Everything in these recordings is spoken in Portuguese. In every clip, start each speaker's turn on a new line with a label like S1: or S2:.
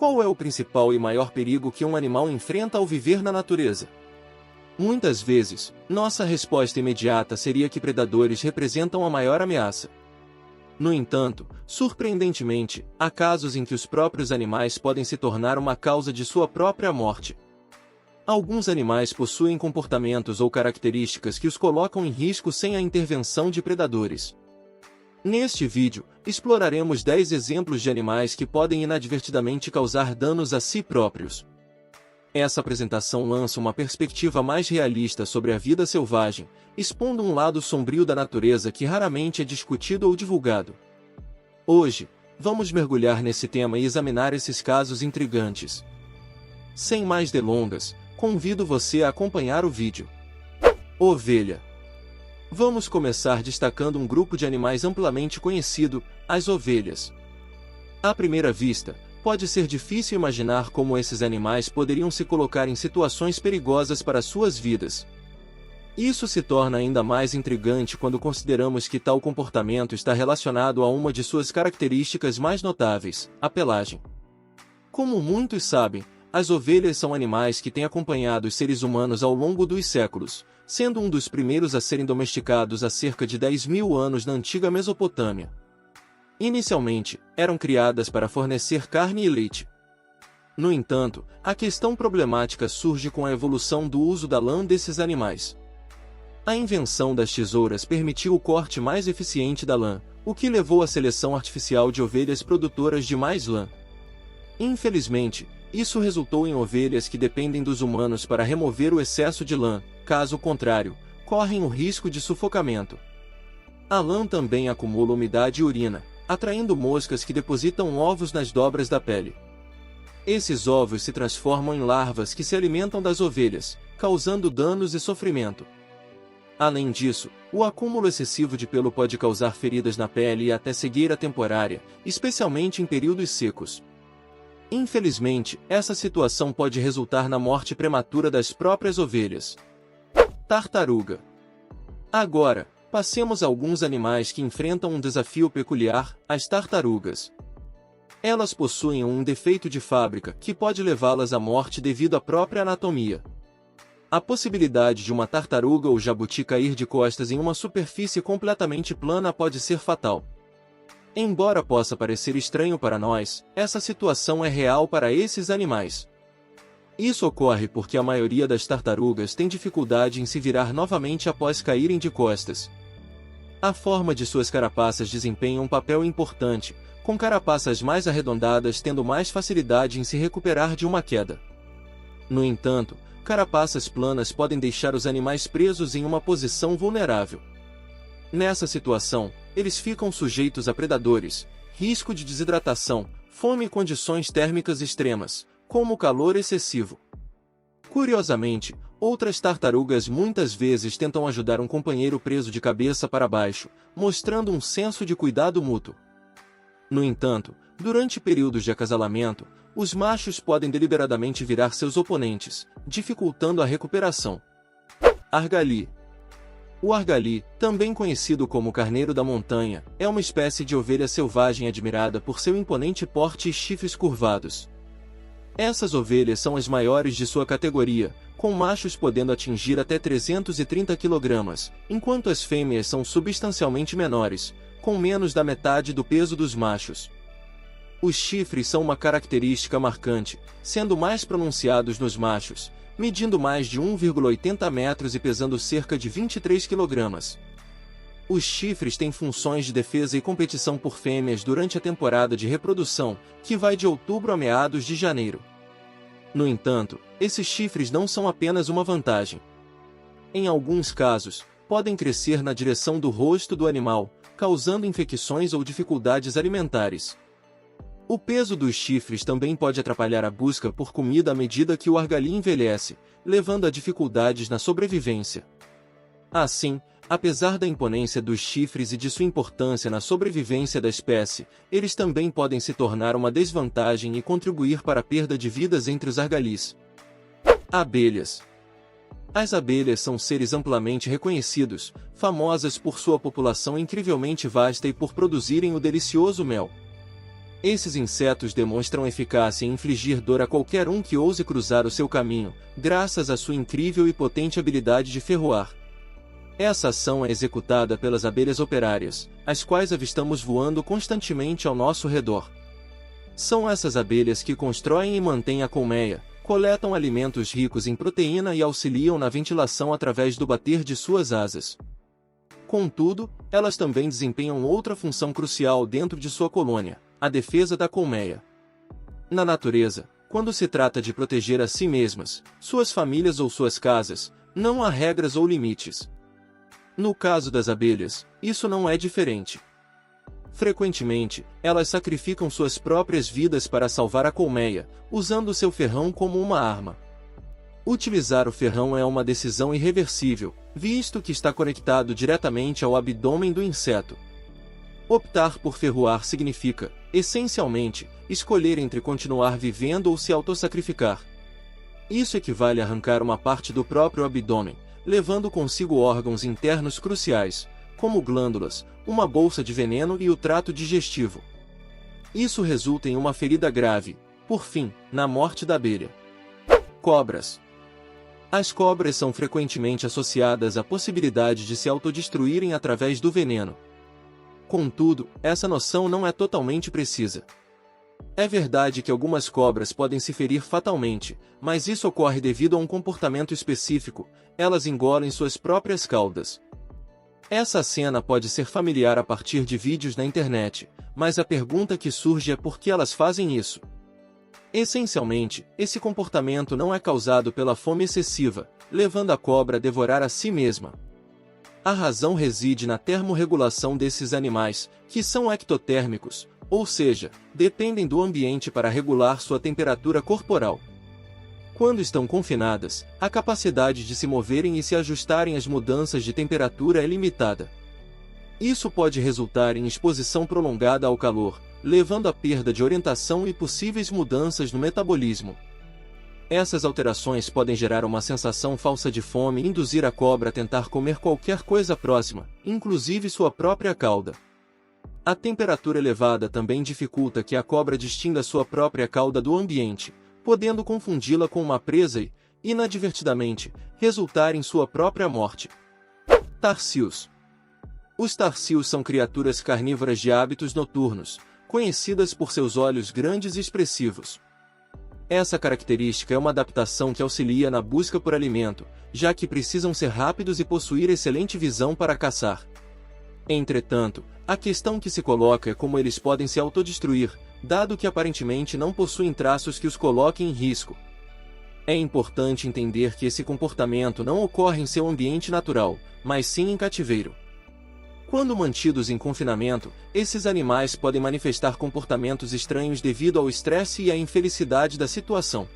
S1: Qual é o principal e maior perigo que um animal enfrenta ao viver na natureza? Muitas vezes, nossa resposta imediata seria que predadores representam a maior ameaça. No entanto, surpreendentemente, há casos em que os próprios animais podem se tornar uma causa de sua própria morte. Alguns animais possuem comportamentos ou características que os colocam em risco sem a intervenção de predadores. Neste vídeo, exploraremos 10 exemplos de animais que podem inadvertidamente causar danos a si próprios. Essa apresentação lança uma perspectiva mais realista sobre a vida selvagem, expondo um lado sombrio da natureza que raramente é discutido ou divulgado. Hoje, vamos mergulhar nesse tema e examinar esses casos intrigantes. Sem mais delongas, convido você a acompanhar o vídeo. Ovelha. Vamos começar destacando um grupo de animais amplamente conhecido, as ovelhas. À primeira vista, pode ser difícil imaginar como esses animais poderiam se colocar em situações perigosas para suas vidas. Isso se torna ainda mais intrigante quando consideramos que tal comportamento está relacionado a uma de suas características mais notáveis, a pelagem. Como muitos sabem, as ovelhas são animais que têm acompanhado os seres humanos ao longo dos séculos, sendo um dos primeiros a serem domesticados há cerca de 10.000 anos na antiga Mesopotâmia. Inicialmente, eram criadas para fornecer carne e leite. No entanto, a questão problemática surge com a evolução do uso da lã desses animais. A invenção das tesouras permitiu o corte mais eficiente da lã, o que levou à seleção artificial de ovelhas produtoras de mais lã. Infelizmente, isso resultou em ovelhas que dependem dos humanos para remover o excesso de lã, caso contrário, correm o risco de sufocamento. A lã também acumula umidade e urina, atraindo moscas que depositam ovos nas dobras da pele. Esses ovos se transformam em larvas que se alimentam das ovelhas, causando danos e sofrimento. Além disso, o acúmulo excessivo de pelo pode causar feridas na pele e até cegueira temporária, especialmente em períodos secos. Infelizmente, essa situação pode resultar na morte prematura das próprias ovelhas. Tartaruga. Agora, passemos a alguns animais que enfrentam um desafio peculiar, as tartarugas. Elas possuem um defeito de fábrica que pode levá-las à morte devido à própria anatomia. A possibilidade de uma tartaruga ou jabuti cair de costas em uma superfície completamente plana pode ser fatal. Embora possa parecer estranho para nós, essa situação é real para esses animais. Isso ocorre porque a maioria das tartarugas tem dificuldade em se virar novamente após caírem de costas. A forma de suas carapaças desempenha um papel importante, com carapaças mais arredondadas tendo mais facilidade em se recuperar de uma queda. No entanto, carapaças planas podem deixar os animais presos em uma posição vulnerável. Nessa situação, eles ficam sujeitos a predadores, risco de desidratação, fome e condições térmicas extremas, como o calor excessivo. Curiosamente, outras tartarugas muitas vezes tentam ajudar um companheiro preso de cabeça para baixo, mostrando um senso de cuidado mútuo. No entanto, durante períodos de acasalamento, os machos podem deliberadamente virar seus oponentes, dificultando a recuperação. Argali. O argali, também conhecido como carneiro da montanha, é uma espécie de ovelha selvagem admirada por seu imponente porte e chifres curvados. Essas ovelhas são as maiores de sua categoria, com machos podendo atingir até 330 kg, enquanto as fêmeas são substancialmente menores, com menos da metade do peso dos machos. Os chifres são uma característica marcante, sendo mais pronunciados nos machos, medindo mais de 1,80 metros e pesando cerca de 23 kg. Os chifres têm funções de defesa e competição por fêmeas durante a temporada de reprodução, que vai de outubro a meados de janeiro. No entanto, esses chifres não são apenas uma vantagem. Em alguns casos, podem crescer na direção do rosto do animal, causando infecções ou dificuldades alimentares. O peso dos chifres também pode atrapalhar a busca por comida à medida que o argali envelhece, levando a dificuldades na sobrevivência. Assim, apesar da imponência dos chifres e de sua importância na sobrevivência da espécie, eles também podem se tornar uma desvantagem e contribuir para a perda de vidas entre os argalis. Abelhas. As abelhas são seres amplamente reconhecidos, famosas por sua população incrivelmente vasta e por produzirem o delicioso mel. Esses insetos demonstram eficácia em infligir dor a qualquer um que ouse cruzar o seu caminho, graças à sua incrível e potente habilidade de ferroar. Essa ação é executada pelas abelhas operárias, as quais avistamos voando constantemente ao nosso redor. São essas abelhas que constroem e mantêm a colmeia, coletam alimentos ricos em proteína e auxiliam na ventilação através do bater de suas asas. Contudo, elas também desempenham outra função crucial dentro de sua colônia: a defesa da colmeia. Na natureza, quando se trata de proteger a si mesmas, suas famílias ou suas casas, não há regras ou limites. No caso das abelhas, isso não é diferente. Frequentemente, elas sacrificam suas próprias vidas para salvar a colmeia, usando seu ferrão como uma arma. Utilizar o ferrão é uma decisão irreversível, visto que está conectado diretamente ao abdômen do inseto. Optar por ferroar significa, essencialmente, escolher entre continuar vivendo ou se autossacrificar. Isso equivale a arrancar uma parte do próprio abdômen, levando consigo órgãos internos cruciais, como glândulas, uma bolsa de veneno e o trato digestivo. Isso resulta em uma ferida grave, por fim, na morte da abelha. Cobras. As cobras são frequentemente associadas à possibilidade de se autodestruírem através do veneno. Contudo, essa noção não é totalmente precisa. É verdade que algumas cobras podem se ferir fatalmente, mas isso ocorre devido a um comportamento específico: elas engolem suas próprias caudas. Essa cena pode ser familiar a partir de vídeos na internet, mas a pergunta que surge é por que elas fazem isso. Essencialmente, esse comportamento não é causado pela fome excessiva, levando a cobra a devorar a si mesma. A razão reside na termorregulação desses animais, que são ectotérmicos, ou seja, dependem do ambiente para regular sua temperatura corporal. Quando estão confinadas, a capacidade de se moverem e se ajustarem às mudanças de temperatura é limitada. Isso pode resultar em exposição prolongada ao calor, levando à perda de orientação e possíveis mudanças no metabolismo. Essas alterações podem gerar uma sensação falsa de fome e induzir a cobra a tentar comer qualquer coisa próxima, inclusive sua própria cauda. A temperatura elevada também dificulta que a cobra distinga sua própria cauda do ambiente, podendo confundi-la com uma presa e, inadvertidamente, resultar em sua própria morte. Tarsius. Os tarsius são criaturas carnívoras de hábitos noturnos, conhecidas por seus olhos grandes e expressivos. Essa característica é uma adaptação que auxilia na busca por alimento, já que precisam ser rápidos e possuir excelente visão para caçar. Entretanto, a questão que se coloca é como eles podem se autodestruir, dado que aparentemente não possuem traços que os coloquem em risco. É importante entender que esse comportamento não ocorre em seu ambiente natural, mas sim em cativeiro. Quando mantidos em confinamento, esses animais podem manifestar comportamentos estranhos devido ao estresse e à infelicidade da situação.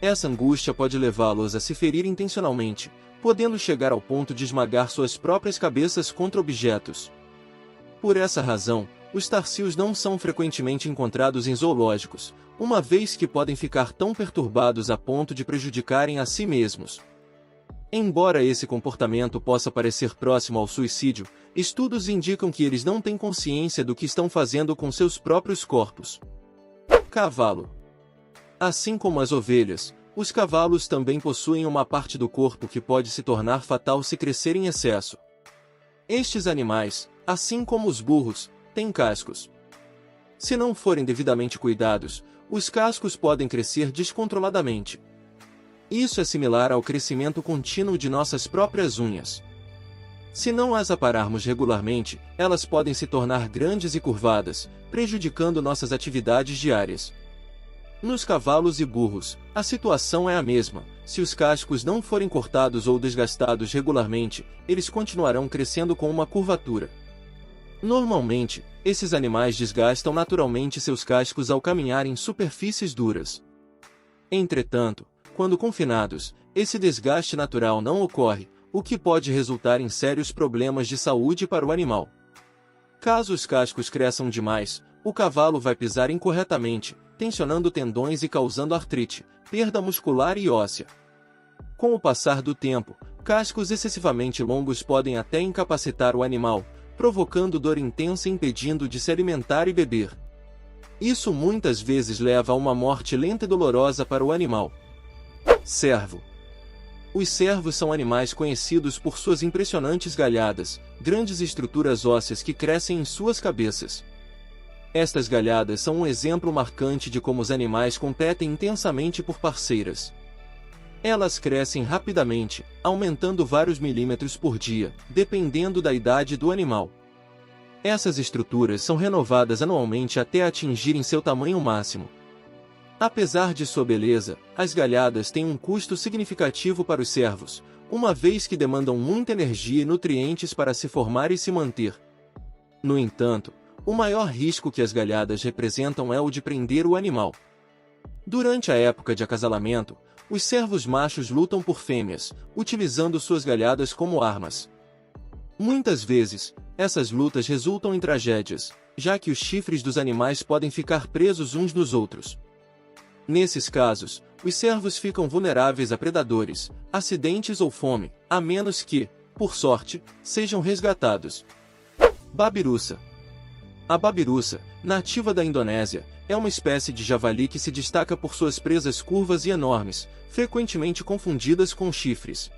S1: Essa angústia pode levá-los a se ferir intencionalmente, podendo chegar ao ponto de esmagar suas próprias cabeças contra objetos. Por essa razão, os tarsius não são frequentemente encontrados em zoológicos, uma vez que podem ficar tão perturbados a ponto de prejudicarem a si mesmos. Embora esse comportamento possa parecer próximo ao suicídio, estudos indicam que eles não têm consciência do que estão fazendo com seus próprios corpos. Cavalo. Assim como as ovelhas, os cavalos também possuem uma parte do corpo que pode se tornar fatal se crescer em excesso. Estes animais, assim como os burros, têm cascos. Se não forem devidamente cuidados, os cascos podem crescer descontroladamente. Isso é similar ao crescimento contínuo de nossas próprias unhas. Se não as apararmos regularmente, elas podem se tornar grandes e curvadas, prejudicando nossas atividades diárias. Nos cavalos e burros, a situação é a mesma. Se os cascos não forem cortados ou desgastados regularmente, eles continuarão crescendo com uma curvatura. Normalmente, esses animais desgastam naturalmente seus cascos ao caminhar em superfícies duras. Entretanto, quando confinados, esse desgaste natural não ocorre, o que pode resultar em sérios problemas de saúde para o animal. Caso os cascos cresçam demais, o cavalo vai pisar incorretamente, tensionando tendões e causando artrite, perda muscular e óssea. Com o passar do tempo, cascos excessivamente longos podem até incapacitar o animal, provocando dor intensa e impedindo de se alimentar e beber. Isso muitas vezes leva a uma morte lenta e dolorosa para o animal. Cervo. Os cervos são animais conhecidos por suas impressionantes galhadas, grandes estruturas ósseas que crescem em suas cabeças. Estas galhadas são um exemplo marcante de como os animais competem intensamente por parceiras. Elas crescem rapidamente, aumentando vários milímetros por dia, dependendo da idade do animal. Essas estruturas são renovadas anualmente até atingirem seu tamanho máximo. Apesar de sua beleza, as galhadas têm um custo significativo para os cervos, uma vez que demandam muita energia e nutrientes para se formar e se manter. No entanto, o maior risco que as galhadas representam é o de prender o animal. Durante a época de acasalamento, os cervos machos lutam por fêmeas, utilizando suas galhadas como armas. Muitas vezes, essas lutas resultam em tragédias, já que os chifres dos animais podem ficar presos uns nos outros. Nesses casos, os cervos ficam vulneráveis a predadores, acidentes ou fome, a menos que, por sorte, sejam resgatados. Babiruça. A babiruça, nativa da Indonésia, é uma espécie de javali que se destaca por suas presas curvas e enormes, frequentemente confundidas com chifres.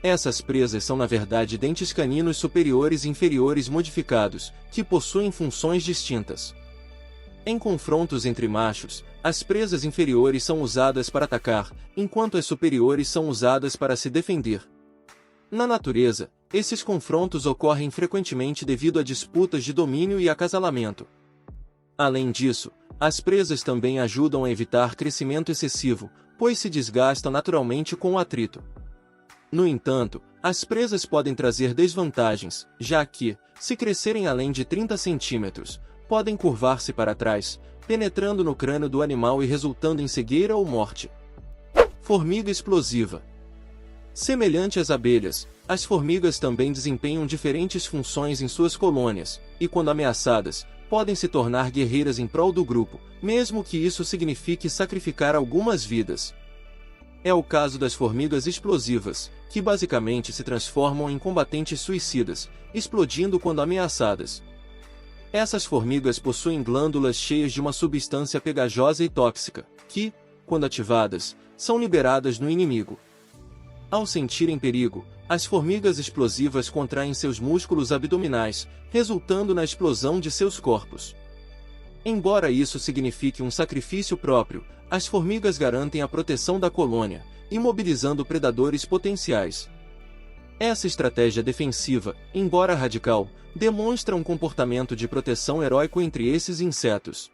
S1: Essas presas são na verdade dentes caninos superiores e inferiores modificados, que possuem funções distintas. Em confrontos entre machos, as presas inferiores são usadas para atacar, enquanto as superiores são usadas para se defender. Na natureza, esses confrontos ocorrem frequentemente devido a disputas de domínio e acasalamento. Além disso, as presas também ajudam a evitar crescimento excessivo, pois se desgastam naturalmente com o atrito. No entanto, as presas podem trazer desvantagens, já que, se crescerem além de 30 centímetros, podem curvar-se para trás, penetrando no crânio do animal e resultando em cegueira ou morte. Formiga explosiva. Semelhante às abelhas, as formigas também desempenham diferentes funções em suas colônias, e quando ameaçadas, podem se tornar guerreiras em prol do grupo, mesmo que isso signifique sacrificar algumas vidas. É o caso das formigas explosivas, que basicamente se transformam em combatentes suicidas, explodindo quando ameaçadas. Essas formigas possuem glândulas cheias de uma substância pegajosa e tóxica, que, quando ativadas, são liberadas no inimigo. Ao sentirem perigo, as formigas explosivas contraem seus músculos abdominais, resultando na explosão de seus corpos. Embora isso signifique um sacrifício próprio, as formigas garantem a proteção da colônia, imobilizando predadores potenciais. Essa estratégia defensiva, embora radical, demonstra um comportamento de proteção heróico entre esses insetos.